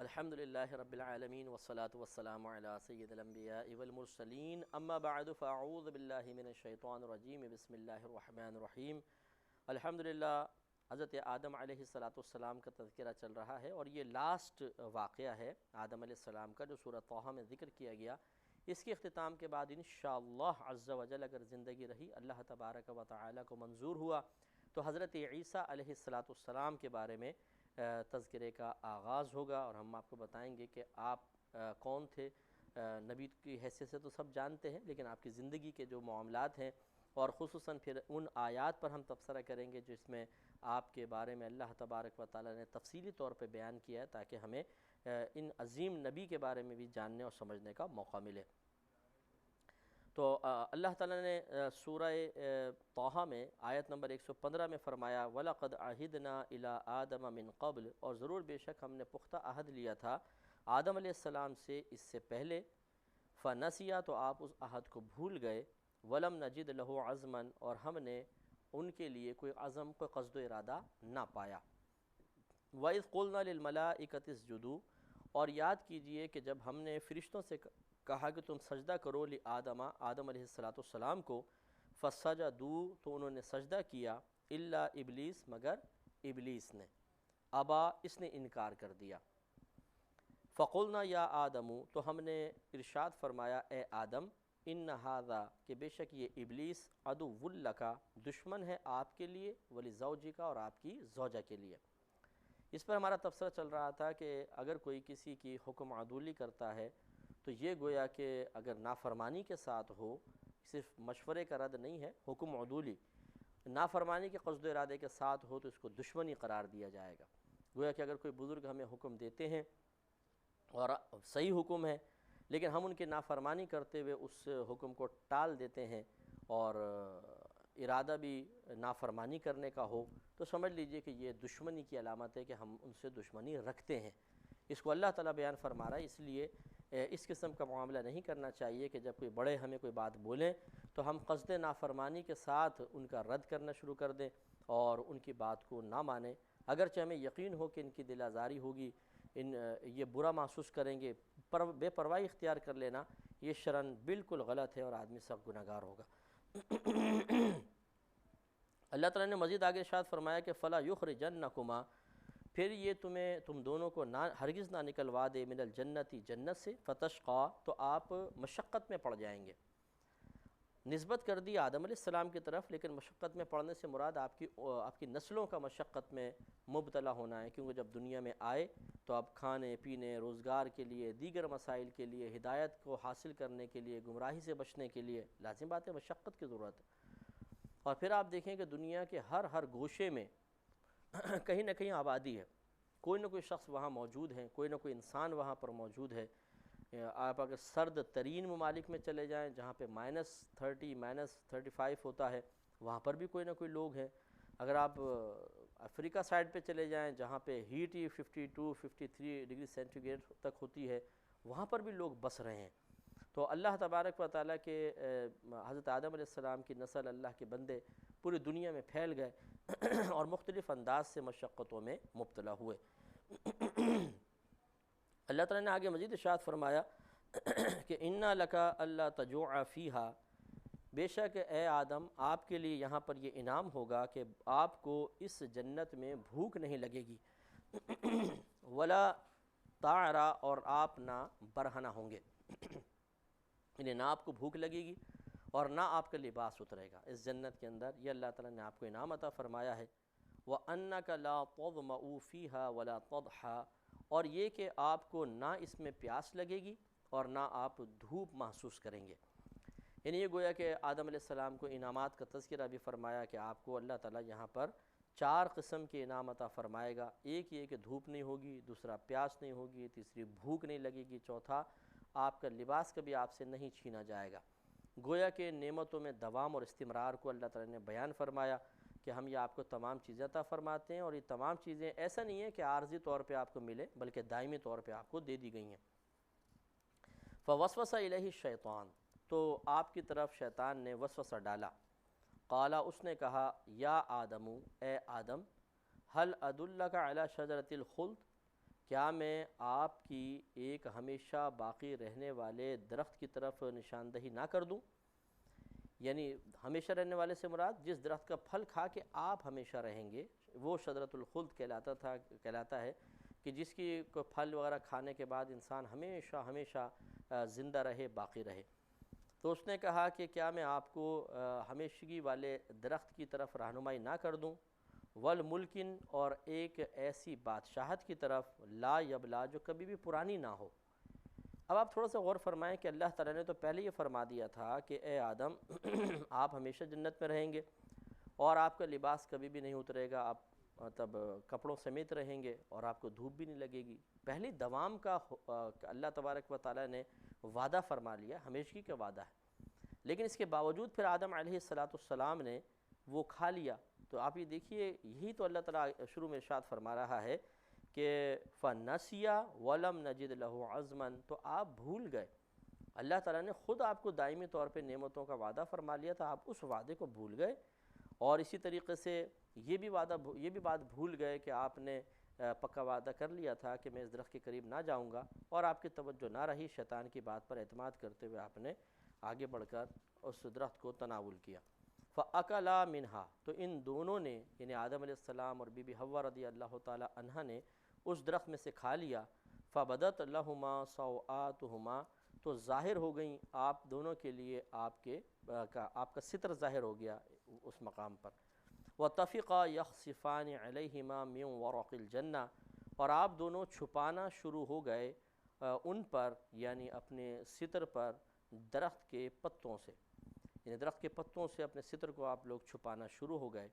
الحمدللہ رب العالمین والصلاة والسلام علی سید الانبیاء والمرسلین اما بعد فاعوذ باللہ من الشیطان الرجیم بسم اللہ الرحمن الرحیم۔ الحمدللہ حضرت آدم علیہ السلام کا تذکرہ چل رہا ہے اور یہ لاسٹ واقعہ ہے آدم علیہ السلام کا جو سورہ طٰہٰ میں ذکر کیا گیا۔ اس کے اختتام کے بعد انشاءاللہ عز و جل اگر زندگی رہی، اللہ تبارک و تعالی کو منظور ہوا تو حضرت عیسیٰ علیہ السلام کے بارے میں تذکرے کا آغاز ہوگا، اور ہم آپ کو بتائیں گے کہ آپ کون تھے۔ نبی کی حیثیت سے تو سب جانتے ہیں، لیکن آپ کی زندگی کے جو معاملات ہیں اور خصوصاً پھر ان آیات پر ہم تبصرہ کریں گے جس میں آپ کے بارے میں اللہ تبارک و تعالی نے تفصیلی طور پہ بیان کیا ہے، تاکہ ہمیں ان عظیم نبی کے بارے میں بھی جاننے اور سمجھنے کا موقع ملے۔ تو اللہ تعالیٰ نے سورہ طٰہٰ میں آیت نمبر 115 میں فرمایا وَلَقَدْ عَهِدْنَا إِلَىٰ آدَمَ مِن قَبْلِ، اور ضرور بے شک ہم نے پختہ عہد لیا تھا آدم علیہ السلام سے اس سے پہلے، فَنَسِيَا، تو آپ اس عہد کو بھول گئے، وَلَمْ نَجِدْ لَهُ عَزْمًا، اور ہم نے ان کے لیے کوئی عزم، کوئی قصد و ارادہ نہ پایا۔ وَإِذْ قُلْنَا لِلْمَلَائِكَةِ اسْجُدُوا، اور یاد کیجئے کہ جب ہم نے فرشتوں سے کہا کہ تم سجدہ کرو آدم علیہ السلام کو، فَسَجَدُوا، تو انہوں نے سجدہ کیا، إِلَّا ابلیس، مگر ابلیس نے، ابا، اس نے انکار کر دیا۔ فَقُلْنَا يَا آدَمُ، تو ہم نے ارشاد فرمایا اے آدم، إِنَّ هَذَا، کہ بے شک یہ ابلیس، عَدُوٌّ لَكَ، دشمن ہے آپ کے لیے، وَلِزَوْجِكَ، اور آپ کی زوجہ کے لیے۔ اس پر ہمارا تبصرہ چل رہا تھا کہ اگر کوئی کسی کی حکم عدولی کرتا ہے تو یہ گویا کہ اگر نافرمانی کے ساتھ ہو، صرف مشورے کا رد نہیں ہے، حکم عدولی نافرمانی کے قصد و ارادے کے ساتھ ہو تو اس کو دشمنی قرار دیا جائے گا۔ گویا کہ اگر کوئی بزرگ ہمیں حکم دیتے ہیں اور صحیح حکم ہے، لیکن ہم ان کی نافرمانی کرتے ہوئے اس حکم کو ٹال دیتے ہیں اور ارادہ بھی نافرمانی کرنے کا ہو، تو سمجھ لیجئے کہ یہ دشمنی کی علامت ہے کہ ہم ان سے دشمنی رکھتے ہیں۔ اس کو اللہ تعالیٰ بیان فرما رہا ہے، اس لیے اس قسم کا معاملہ نہیں کرنا چاہیے کہ جب کوئی بڑے ہمیں کوئی بات بولیں تو ہم قصد نافرمانی کے ساتھ ان کا رد کرنا شروع کر دیں اور ان کی بات کو نہ مانیں، اگرچہ ہمیں یقین ہو کہ ان کی دل آزاری ہوگی، یہ برا محسوس کریں گے۔ بے پرواہی اختیار کر لینا یہ شرعاً بالکل غلط ہے اور آدمی سخت گناہگار ہوگا۔ اللہ تعالیٰ نے مزید آگے ارشاد فرمایا کہ فَلَا يُخْرِجَنَّكُمَا، پھر یہ تم دونوں کو ہرگز نہ نکلوا دے من الجنتی، جنت سے، فتشقا، تو آپ مشقت میں پڑ جائیں گے۔ نسبت کر دی آدم علیہ السلام کی طرف، لیکن مشقت میں پڑنے سے مراد آپ کی نسلوں کا مشقت میں مبتلا ہونا ہے، کیونکہ جب دنیا میں آئے تو آپ کھانے پینے، روزگار کے لیے، دیگر مسائل کے لیے، ہدایت کو حاصل کرنے کے لیے، گمراہی سے بچنے کے لیے لازم بات ہے مشقت کی ضرورت ہے۔ اور پھر آپ دیکھیں کہ دنیا کے ہر گوشے میں کہیں نہ کہیں آبادی ہے، کوئی نہ کوئی شخص وہاں موجود ہے، کوئی نہ کوئی انسان وہاں پر موجود ہے۔ آپ اگر سرد ترین ممالک میں چلے جائیں جہاں پہ -30 -35 ہوتا ہے، وہاں پر بھی کوئی نہ کوئی لوگ ہیں۔ اگر آپ افریقہ سائڈ پہ چلے جائیں جہاں پہ ہیٹ ہی 52 53 ڈگری سینٹی گریڈ تک ہوتی ہے، وہاں پر بھی لوگ بس رہے ہیں۔ تو اللہ تبارک و تعالیٰ کے حضرت آدم علیہ السلام کی نسل، اللہ کے بندے پوری دنیا میں پھیل گئے اور مختلف انداز سے مشقتوں میں مبتلا ہوئے۔ اللہ تعالیٰ نے آگے مزید ارشاد فرمایا کہ اِنَّا لَكَ أَلَّا تَجُوعَ فِيهَا، بے شک اے آدم آپ کے لیے یہاں پر یہ انعام ہوگا کہ آپ کو اس جنت میں بھوک نہیں لگے گی، وَلَا تَعْرَىٰ، اور آپ نہ برہنہ ہوں گے، یعنی نہ آپ کو بھوک لگے گی اور نہ آپ کا لباس اترے گا اس جنت کے اندر۔ یہ اللہ تعالیٰ نے آپ کو انعام عطا فرمایا ہے۔ وَأَنَّكَ لَا تَظْمَأُ فِيهَا وَلَا تَضْحَىٰ، اور یہ کہ آپ کو نہ اس میں پیاس لگے گی اور نہ آپ دھوپ محسوس کریں گے۔ یعنی یہ گویا کہ آدم علیہ السلام کو انعامات کا تذکرہ بھی فرمایا کہ آپ کو اللہ تعالیٰ یہاں پر 4 قسم کے انعام عطا فرمائے گا۔ ایک یہ کہ دھوپ نہیں ہوگی، دوسرا پیاس نہیں ہوگی، تیسری بھوک نہیں لگے گی، چوتھا آپ کا لباس کبھی آپ سے نہیں چھینا جائے گا۔ گویا کہ نعمتوں میں دوام اور استمرار کو اللہ تعالیٰ نے بیان فرمایا کہ ہم یہ آپ کو تمام چیزیں عطا فرماتے ہیں، اور یہ تمام چیزیں ایسا نہیں ہے کہ عارضی طور پہ آپ کو ملے، بلکہ دائمی طور پہ آپ کو دے دی گئی ہیں۔ فوسوس الیہ الشیطان، تو آپ کی طرف شیطان نے وسوسہ ڈالا۔ قالا، اس نے کہا، یا آدم، اے آدم، هل ادلک علی شجرۃ الخلد، کیا میں آپ کی ایک ہمیشہ باقی رہنے والے درخت کی طرف نشاندہی نہ کر دوں؟ یعنی ہمیشہ رہنے والے سے مراد جس درخت کا پھل کھا کے آپ ہمیشہ رہیں گے، وہ شجرۃ الخلد کہلاتا ہے کہ جس کی کوئی پھل وغیرہ کھانے کے بعد انسان ہمیشہ ہمیشہ زندہ رہے، باقی رہے۔ تو اس نے کہا کہ کیا میں آپ کو ہمیشگی والے درخت کی طرف رہنمائی نہ کر دوں، والملکن، اور ایک ایسی بادشاہت کی طرف لا یبلا جو کبھی بھی پرانی نہ ہو۔ اب آپ تھوڑا سا غور فرمائیں کہ اللہ تعالیٰ نے تو پہلے یہ فرما دیا تھا کہ اے آدم آپ ہمیشہ جنت میں رہیں گے اور آپ کا لباس کبھی بھی نہیں اترے گا، آپ مطلب کپڑوں سمیت رہیں گے اور آپ کو دھوپ بھی نہیں لگے گی۔ پہلی دوام کا اللہ تبارک و تعالیٰ نے وعدہ فرما لیا، ہمیشگی کا وعدہ ہے، لیکن اس کے باوجود پھر آدم علیہ السلام نے وہ کھا لیا۔ تو آپ یہ دیکھیے، یہی تو اللہ تعالیٰ شروع میں ارشاد فرما رہا ہے کہ فَنَسِيَ وَلَمْ نَجِدْ لَهُ عَزْمًا، تو آپ بھول گئے۔ اللہ تعالیٰ نے خود آپ کو دائمی طور پہ نعمتوں کا وعدہ فرما لیا تھا، آپ اس وعدے کو بھول گئے، اور اسی طریقے سے یہ بھی بات بھول گئے کہ آپ نے پکا وعدہ کر لیا تھا کہ میں اس درخت کے قریب نہ جاؤں گا، اور آپ کی توجہ نہ رہی، شیطان کی بات پر اعتماد کرتے ہوئے آپ نے آگے بڑھ کر اس درخت کو تناول کیا۔ فَأَكَلَا مِنْهَا، تو ان دونوں نے یعنی آدم علیہ السلام اور بی بی حوا رضی اللہ تعالی عنہ نے اس درخت میں سے کھا لیا۔ فَبَدَتْ لَهُمَا سَوْآتُهُمَا، تو ظاہر ہو گئیں آپ دونوں کے لیے آپ کا ستر ظاہر ہو گیا اس مقام پر۔ وَطَفِقَا يَخْصِفَانِ عَلَيْهِمَا مِنْ وَرَقِ الْجَنَّةِ، اور آپ دونوں چھپانا شروع ہو گئے ان پر، یعنی اپنے ستر پر، درخت کے پتوں سے، یعنی درخت کے پتوں سے اپنے ستر کو آپ لوگ چھپانا شروع ہو گئے۔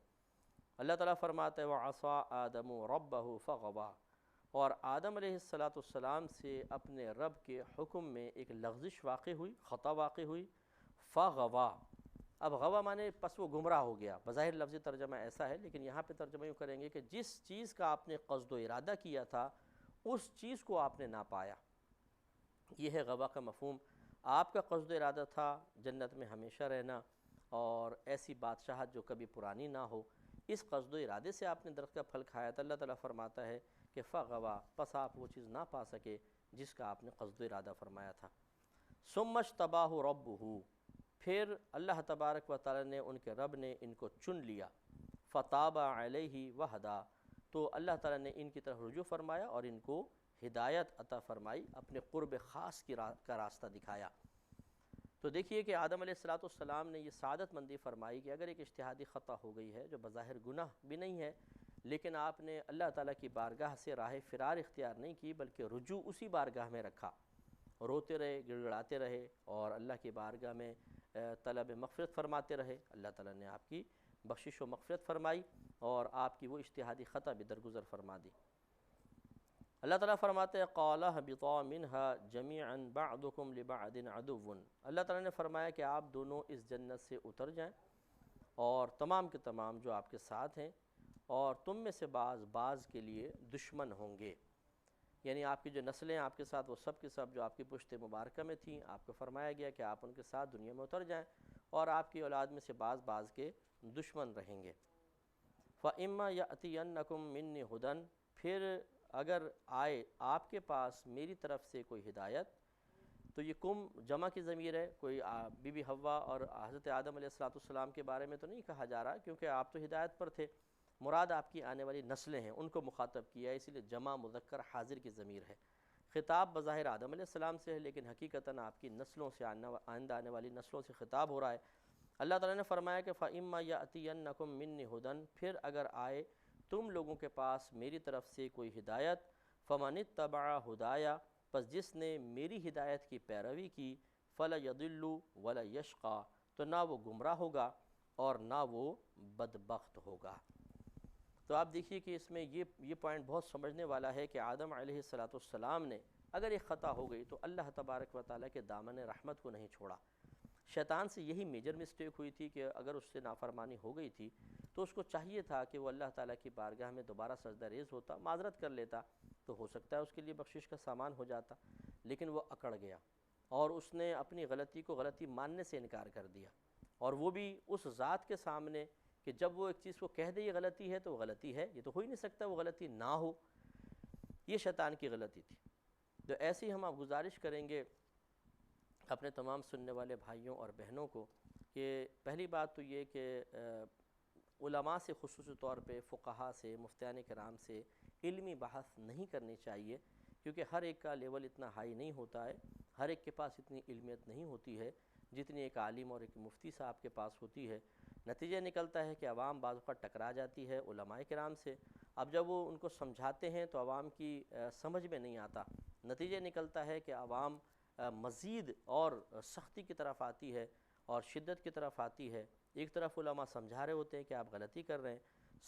اللہ تعالیٰ فرماتا ہے وَعَصَىٰ آدَمُ رَبَّهُ فَغَوَىٰ، اور آدم علیہ السلام سے اپنے رب کے حکم میں ایک لغزش واقع ہوئی، خطا واقع ہوئی۔ فَغَوَىٰ، اب غوا مانے پس وہ گمراہ ہو گیا، بظاہر لفظی ترجمہ ایسا ہے، لیکن یہاں پہ ترجمہ یوں کریں گے کہ جس چیز کا آپ نے قصد و ارادہ کیا تھا اس چیز کو آپ نے نہ پایا۔ یہ ہے غوا کا مفہوم۔ آپ کا قصد و ارادہ تھا جنت میں ہمیشہ رہنا اور ایسی بادشاہت جو کبھی پرانی نہ ہو، اس قصد و ارادے سے آپ نے درخت کا پھل کھایا تھا۔ اللہ تعالیٰ فرماتا ہے کہ فغوا، پس آپ وہ چیز نہ پا سکے جس کا آپ نے قصد و ارادہ فرمایا تھا۔ ثم اجتباہ ربہ، پھر اللہ تبارک و تعالیٰ نے، ان کے رب نے ان کو چن لیا۔ فتاب علیہ وہدا، تو اللہ تعالیٰ نے ان کی طرف رجوع فرمایا اور ان کو ہدایت عطا فرمائی، اپنے قرب خاص کا راستہ دکھایا۔ تو دیکھیے کہ آدم علیہ السلام نے یہ سعادت مندی فرمائی کہ اگر ایک اجتہادی خطا ہو گئی ہے جو بظاہر گناہ بھی نہیں ہے، لیکن آپ نے اللہ تعالیٰ کی بارگاہ سے راہ فرار اختیار نہیں کی بلکہ رجوع اسی بارگاہ میں رکھا، روتے رہے، گڑ گڑاتے رہے اور اللہ کی بارگاہ میں طلب مغفرت فرماتے رہے، اللہ تعالیٰ نے آپ کی بخشش و مغفرت فرمائی اور آپ کی وہ اجتہادی خطا بھی درگزر فرما دی۔ اللہ تعالیٰ فرماتے ہیں قَالَ اهْبِطَا مِنْهَا جَمِيعًا بَعْضُكُمْ لِبَعْضٍ عَدُوٌّ، اللہ تعالیٰ نے فرمایا کہ آپ دونوں اس جنت سے اتر جائیں اور تمام کے تمام جو آپ کے ساتھ ہیں، اور تم میں سے بعض کے لیے دشمن ہوں گے، یعنی آپ کی جو نسلیں آپ کے ساتھ وہ سب کے سب جو آپ کی پشت مبارکہ میں تھیں، آپ کو فرمایا گیا کہ آپ ان کے ساتھ دنیا میں اتر جائیں اور آپ کی اولاد میں سے بعض کے دشمن رہیں گے۔ فَإِمَّا يَأْتِيَنَّكُم مِّنِّي هُدًى، پھر اگر آئے آپ کے پاس میری طرف سے کوئی ہدایت، تو یہ کم جمع کی ضمیر ہے، کوئی بی بی حوا اور حضرت آدم علیہ السلام کے بارے میں تو نہیں کہا جا رہا کیونکہ آپ تو ہدایت پر تھے، مراد آپ کی آنے والی نسلیں ہیں، ان کو مخاطب کیا ہے، اسی لیے جمع مذکر حاضر کی ضمیر ہے۔ خطاب بظاہر آدم علیہ السلام سے ہے لیکن حقیقتاً آپ کی نسلوں سے، آئندہ آنے والی نسلوں سے خطاب ہو رہا ہے۔ اللہ تعالیٰ نے فرمایا کہ فَإِمَّا يَأْتِيَنَّكُم مِّنِّي هُدًى، پھر اگر آئے تم لوگوں کے پاس میری طرف سے کوئی ہدایت، فَمَنِ اتَّبَعَ هُدَايَ، پس جس نے میری ہدایت کی پیروی کی، فَلَا يَضِلُّ وَلَا يَشْقَى، تو نہ وہ گمراہ ہوگا اور نہ وہ بدبخت ہوگا۔ تو آپ دیکھیے کہ اس میں یہ پوائنٹ بہت سمجھنے والا ہے کہ آدم علیہ السلام نے اگر ایک خطا ہو گئی تو اللہ تبارک و تعالیٰ کے دامن رحمت کو نہیں چھوڑا۔ شیطان سے یہی میجر مسٹیک ہوئی تھی کہ اگر اس سے نافرمانی ہو گئی تھی تو اس کو چاہیے تھا کہ وہ اللہ تعالیٰ کی بارگاہ میں دوبارہ سجدہ ریز ہوتا، معذرت کر لیتا، تو ہو سکتا ہے اس کے لیے بخشش کا سامان ہو جاتا، لیکن وہ اکڑ گیا اور اس نے اپنی غلطی کو غلطی ماننے سے انکار کر دیا، اور وہ بھی اس ذات کے سامنے کہ جب وہ ایک چیز کو کہہ دے یہ غلطی ہے تو وہ غلطی ہے، یہ تو ہو ہی نہیں سکتا وہ غلطی نہ ہو۔ یہ شیطان کی غلطی تھی۔ تو ایسے ہی ہم آپ گزارش کریں گے اپنے تمام سننے والے بھائیوں اور بہنوں کو کہ پہلی بات تو یہ کہ علماء سے خصوصی طور پہ فقہاء سے، مفتیان کرام سے علمی بحث نہیں کرنی چاہیے، کیونکہ ہر ایک کا لیول اتنا ہائی نہیں ہوتا ہے، ہر ایک کے پاس اتنی علمیت نہیں ہوتی ہے جتنی ایک عالم اور ایک مفتی صاحب کے پاس ہوتی ہے۔ نتیجہ نکلتا ہے کہ عوام بعض اوقات ٹکرا جاتی ہے علماء کرام سے، اب جب وہ ان کو سمجھاتے ہیں تو عوام کی سمجھ میں نہیں آتا، نتیجہ نکلتا ہے کہ عوام مزید اور سختی کی طرف آتی ہے اور شدت کی طرف آتی ہے۔ ایک طرف علماء سمجھا رہے ہوتے ہیں کہ آپ غلطی کر رہے ہیں،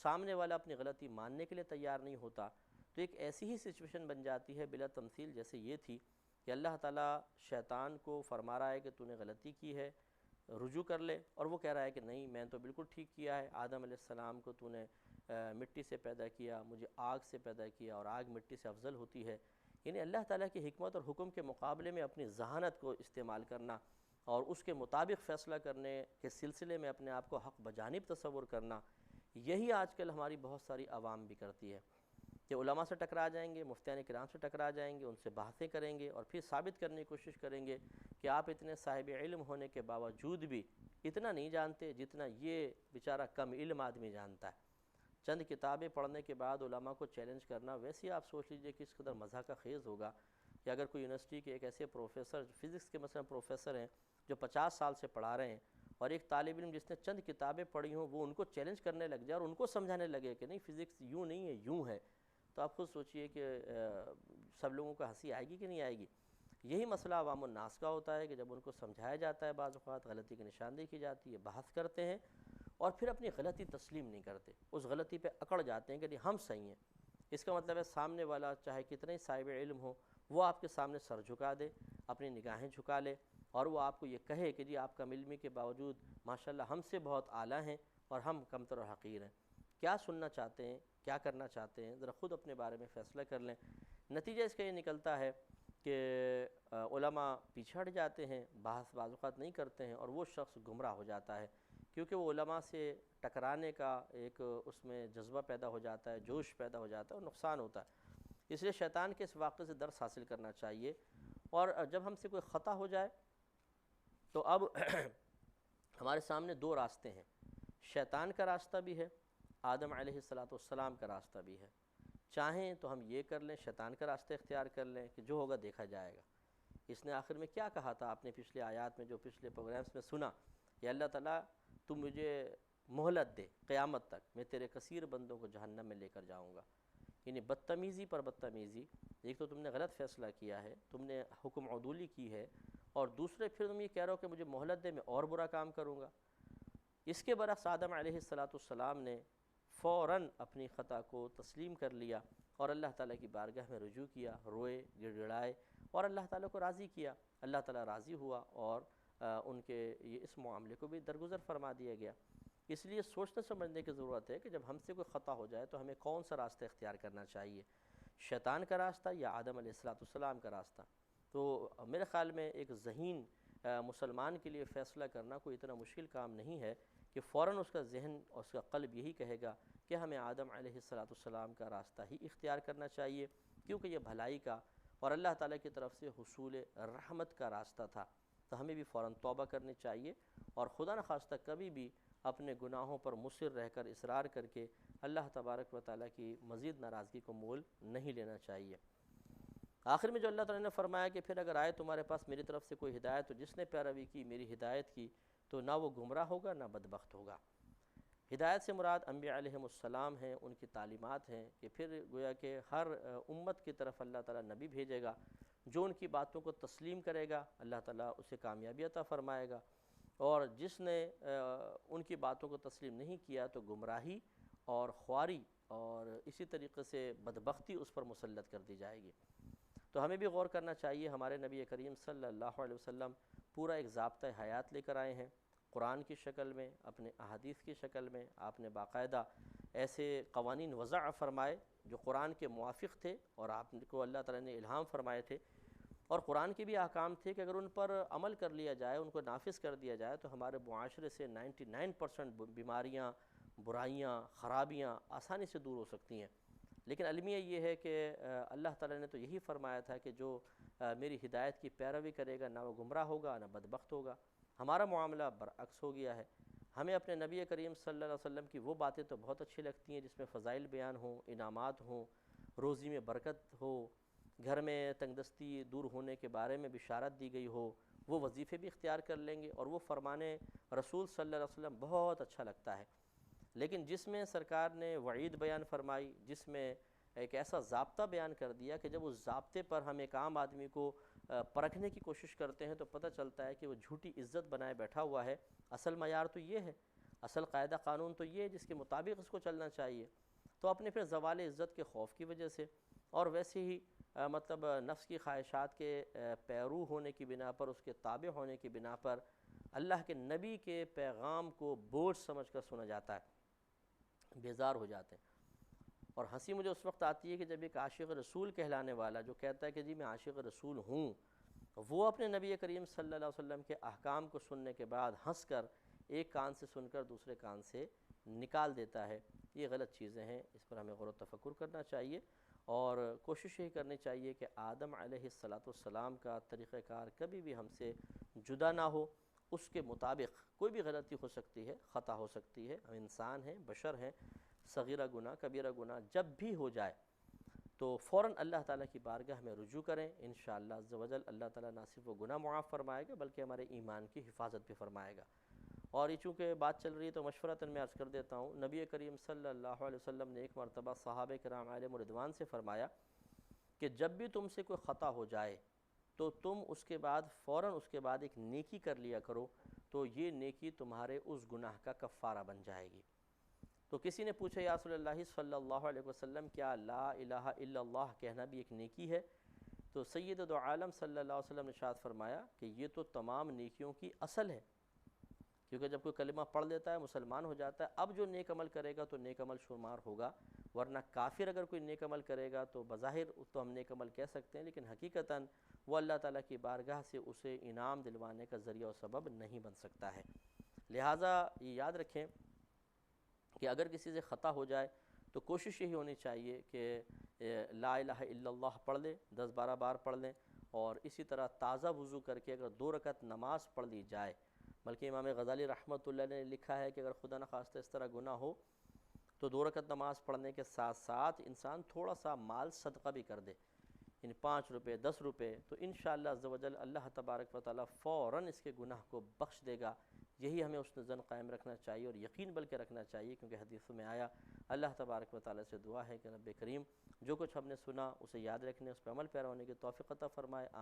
سامنے والا اپنی غلطی ماننے کے لیے تیار نہیں ہوتا، تو ایک ایسی ہی سچویشن بن جاتی ہے بلا تمثیل جیسے یہ تھی کہ اللہ تعالیٰ شیطان کو فرما رہا ہے کہ تو نے غلطی کی ہے، رجوع کر لے، اور وہ کہہ رہا ہے کہ نہیں میں تو بالکل ٹھیک کیا ہے، آدم علیہ السلام کو تو نے مٹی سے پیدا کیا، مجھے آگ سے پیدا کیا، اور آگ مٹی سے افضل ہوتی ہے۔ یعنی اللہ تعالیٰ کی حکمت اور حکم کے مقابلے میں اپنی ذہانت کو استعمال کرنا اور اس کے مطابق فیصلہ کرنے کے سلسلے میں اپنے آپ کو حق بجانب تصور کرنا، یہی آج کل ہماری بہت ساری عوام بھی کرتی ہے کہ علماء سے ٹکرا جائیں گے، مفتیان کرام سے ٹکرا جائیں گے، ان سے بحثیں کریں گے اور پھر ثابت کرنے کی کوشش کریں گے کہ آپ اتنے صاحب علم ہونے کے باوجود بھی اتنا نہیں جانتے جتنا یہ بیچارہ کم علم آدمی جانتا ہے۔ چند کتابیں پڑھنے کے بعد علماء کو چیلنج کرنا، ویسے آپ سوچ لیجئے کہ اس قدر مزہ کا خیز ہوگا کہ اگر کوئی یونیورسٹی کے ایک ایسے پروفیسر، فزکس کے مثلا پروفیسر ہیں جو 50 سال سے پڑھا رہے ہیں، اور ایک طالب علم جس نے چند کتابیں پڑھی ہوں وہ ان کو چیلنج کرنے لگ جائے اور ان کو سمجھانے لگے کہ نہیں فزکس یوں نہیں ہے یوں ہے، تو آپ خود سوچئے کہ سب لوگوں کو ہنسی آئے گی کہ نہیں آئے گی۔ یہی مسئلہ عوام الناس کا ہوتا ہے کہ جب ان کو سمجھایا جاتا ہے بعض اوقات غلطی کی نشاندہی کی جاتی ہے، بحث کرتے ہیں اور پھر اپنی غلطی تسلیم نہیں کرتے، اس غلطی پہ اکڑ جاتے ہیں کہ نہیں ہم صحیح ہیں۔ اس کا مطلب ہے سامنے والا چاہے کتنے صاحب علم ہو، وہ آپ کے سامنے سر جھکا دے، اپنی نگاہیں جھکا لے، اور وہ آپ کو یہ کہے کہ جی آپ کم علمی کے باوجود ماشاءاللہ ہم سے بہت اعلیٰ ہیں اور ہم کمتر و حقیر ہیں۔ کیا سننا چاہتے ہیں، کیا کرنا چاہتے ہیں، ذرا خود اپنے بارے میں فیصلہ کر لیں۔ نتیجہ اس کا یہ نکلتا ہے کہ علماء پیچھے ہٹ جاتے ہیں، بحث بعض اوقات نہیں کرتے ہیں، اور وہ شخص گمراہ ہو جاتا ہے کیونکہ وہ علماء سے ٹکرانے کا ایک اس میں جذبہ پیدا ہو جاتا ہے، جوش پیدا ہو جاتا ہے اور نقصان ہوتا ہے۔ اس لیے شیطان کے اس واقعے سے درس حاصل کرنا چاہیے، اور جب ہم سے کوئی خطا ہو جائے تو اب ہمارے سامنے دو راستے ہیں، شیطان کا راستہ بھی ہے، آدم علیہ السلام کا راستہ بھی ہے۔ چاہیں تو ہم یہ کر لیں، شیطان کا راستہ اختیار کر لیں کہ جو ہوگا دیکھا جائے گا۔ اس نے آخر میں کیا کہا تھا، آپ نے پچھلے آیات میں جو پچھلے پروگرامز میں سنا، کہ اللہ تعالیٰ تو مجھے مہلت دے قیامت تک، میں تیرے کثیر بندوں کو جہنم میں لے کر جاؤں گا۔ یعنی بدتمیزی پر بدتمیزی، ایک تو تم نے غلط فیصلہ کیا ہے، تم نے حکم عدولی کی ہے، اور دوسرے پھر تم یہ کہہ رہے ہو کہ مجھے مہلت دے میں اور برا کام کروں گا۔ اس کے برعکس آدم علیہ السلام نے فوراً اپنی خطا کو تسلیم کر لیا اور اللہ تعالیٰ کی بارگاہ میں رجوع کیا، روئے، گڑ گڑائے اور اللہ تعالیٰ کو راضی کیا۔ اللہ تعالیٰ راضی ہوا اور ان کے اس معاملے کو بھی درگزر فرما دیا گیا۔ اس لیے سوچنے سمجھنے کی ضرورت ہے کہ جب ہم سے کوئی خطا ہو جائے تو ہمیں کون سا راستہ اختیار کرنا چاہیے، شیطان کا راستہ یا آدم علیہ السلام کا راستہ۔ تو میرے خیال میں ایک ذہین مسلمان کے لیے فیصلہ کرنا کوئی اتنا مشکل کام نہیں ہے کہ فوراً اس کا ذہن اور اس کا قلب یہی کہے گا کہ ہمیں آدم علیہ السلام کا راستہ ہی اختیار کرنا چاہیے، کیونکہ یہ بھلائی کا اور اللہ تعالیٰ کی طرف سے حصول رحمت کا راستہ تھا۔ تو ہمیں بھی فوراً توبہ کرنی چاہیے اور خدا نخواستہ کبھی بھی اپنے گناہوں پر مصر رہ کر اصرار کر کے اللہ تبارک و تعالیٰ کی مزید ناراضگی کو مول نہیں لینا چاہیے۔ آخر میں جو اللہ تعالیٰ نے فرمایا کہ پھر اگر آئے تمہارے پاس میری طرف سے کوئی ہدایت، تو جس نے پیروی کی میری ہدایت کی تو نہ وہ گمراہ ہوگا نہ بدبخت ہوگا۔ ہدایت سے مراد انبیاء علیہم السلام ہیں، ان کی تعلیمات ہیں، کہ پھر گویا کہ ہر امت کی طرف اللہ تعالیٰ نبی بھیجے گا، جو ان کی باتوں کو تسلیم کرے گا اللہ تعالیٰ اسے کامیابی عطا فرمائے گا، اور جس نے ان کی باتوں کو تسلیم نہیں کیا تو گمراہی اور خواری اور اسی طریقے سے بدبختی اس پر مسلط کر دی جائے گی۔ تو ہمیں بھی غور کرنا چاہیے، ہمارے نبی کریم صلی اللہ علیہ وسلم پورا ایک ضابطۂ حیات لے کر آئے ہیں، قرآن کی شکل میں، اپنے احادیث کی شکل میں۔ آپ نے باقاعدہ ایسے قوانین وضع فرمائے جو قرآن کے موافق تھے اور آپ کو اللہ تعالیٰ نے الہام فرمائے تھے، اور قرآن کے بھی احکام تھے کہ اگر ان پر عمل کر لیا جائے، ان کو نافذ کر دیا جائے تو ہمارے معاشرے سے 99% بیماریاں، برائیاں، خرابیاں آسانی سے دور ہو سکتی ہیں۔ لیکن المیہ یہ ہے کہ اللہ تعالیٰ نے تو یہی فرمایا تھا کہ جو میری ہدایت کی پیروی کرے گا نہ وہ گمراہ ہوگا نہ بدبخت ہوگا۔ ہمارا معاملہ برعکس ہو گیا ہے۔ ہمیں اپنے نبی کریم صلی اللہ علیہ وسلم کی وہ باتیں تو بہت اچھی لگتی ہیں جس میں فضائل بیان ہوں، انعامات ہوں، روزی میں برکت ہو، گھر میں تنگ دستی دور ہونے کے بارے میں بشارت دی گئی ہو، وہ وظیفے بھی اختیار کر لیں گے اور وہ فرمان رسول صلی اللہ علیہ وسلم بہت اچھا لگتا ہے۔ لیکن جس میں سرکار نے وعید بیان فرمائی، جس میں ایک ایسا ضابطہ بیان کر دیا کہ جب اس ضابطے پر ہم ایک عام آدمی کو پرکھنے کی کوشش کرتے ہیں تو پتہ چلتا ہے کہ وہ جھوٹی عزت بنائے بیٹھا ہوا ہے۔ اصل معیار تو یہ ہے، اصل قاعدہ قانون تو یہ ہے جس کے مطابق اس کو چلنا چاہیے۔ تو اپنے پھر زوال عزت کے خوف کی وجہ سے اور ویسے ہی مطلب نفس کی خواہشات کے پیرو ہونے کی بنا پر، اس کے تابع ہونے کی بنا پر اللہ کے نبی کے پیغام کو بوجھ سمجھ کر سنا جاتا ہے، بیزار ہو جاتے ہیں۔ اور ہنسی مجھے اس وقت آتی ہے کہ جب ایک عاشق رسول کہلانے والا جو کہتا ہے کہ جی میں عاشق رسول ہوں، وہ اپنے نبی کریم صلی اللہ علیہ وسلم کے احکام کو سننے کے بعد ہنس کر ایک کان سے سن کر دوسرے کان سے نکال دیتا ہے۔ یہ غلط چیزیں ہیں، اس پر ہمیں غور و تفکر کرنا چاہیے اور کوشش یہ کرنی چاہیے کہ آدم علیہ السلام کا طریقہ کار کبھی بھی ہم سے جدا نہ ہو، اس کے مطابق کوئی بھی غلطی ہو سکتی ہے، خطا ہو سکتی ہے، ہم انسان ہیں، بشر ہیں، صغیرہ گناہ کبیرہ گناہ جب بھی ہو جائے تو فوراً اللہ تعالیٰ کی بارگاہ میں رجوع کریں۔ انشاءاللہ عز و جل اللہ تعالیٰ نہ صرف وہ گناہ معاف فرمائے گا بلکہ ہمارے ایمان کی حفاظت بھی فرمائے گا۔ اور یہ چونکہ بات چل رہی ہے تو مشورتاً میں عرض کر دیتا ہوں، نبی کریم صلی اللہ علیہ وسلم نے ایک مرتبہ صحابہ کرام علیہم رضوان سے فرمایا کہ جب بھی تم سے کوئی خطا ہو جائے تو تم اس کے بعد فوراً اس کے بعد ایک نیکی کر لیا کرو، تو یہ نیکی تمہارے اس گناہ کا کفارہ بن جائے گی۔ تو کسی نے پوچھا یا رسول اللہ صلی اللہ علیہ وسلم کیا لا الہ الا اللہ کہنا بھی ایک نیکی ہے؟ تو سید دو عالم صلی اللہ علیہ وسلم نے ارشاد فرمایا کہ یہ تو تمام نیکیوں کی اصل ہے، کیونکہ جب کوئی کلمہ پڑھ لیتا ہے مسلمان ہو جاتا ہے، اب جو نیک عمل کرے گا تو نیک عمل شمار ہوگا، ورنہ کافر اگر کوئی نیک عمل کرے گا تو بظاہر تو ہم نیک عمل کہہ سکتے ہیں لیکن حقیقتاً وہ اللہ تعالیٰ کی بارگاہ سے اسے انعام دلوانے کا ذریعہ و سبب نہیں بن سکتا ہے۔ لہٰذا یہ یاد رکھیں کہ اگر کسی سے خطا ہو جائے تو کوشش یہی ہونی چاہیے کہ لا الہ الا اللہ پڑھ لیں، 10-12 بار پڑھ لیں، اور اسی طرح تازہ وضو کر کے اگر 2 رکعت نماز پڑھ لی جائے، بلکہ امام غزالی رحمۃ اللہ نے لکھا ہے کہ اگر خدا نخواستہ اس طرح گناہ ہو تو 2 رکعت نماز پڑھنے کے ساتھ ساتھ انسان تھوڑا سا مال صدقہ بھی کر دے، یعنی 5 روپے 10 روپے، تو انشاءاللہ عز و جل اللہ تبارک و تعالیٰ فوراً اس کے گناہ کو بخش دے گا۔ یہی ہمیں اس نظر قائم رکھنا چاہیے اور یقین بلکہ رکھنا چاہیے، کیونکہ حدیثوں میں آیا اللہ تبارک و تعالیٰ سے دعا ہے کہ رب کریم جو کچھ ہم نے سنا اسے یاد رکھنے، اس پہ عمل پیرا ہونے کی توفیق عطا فرمائے۔ آمین۔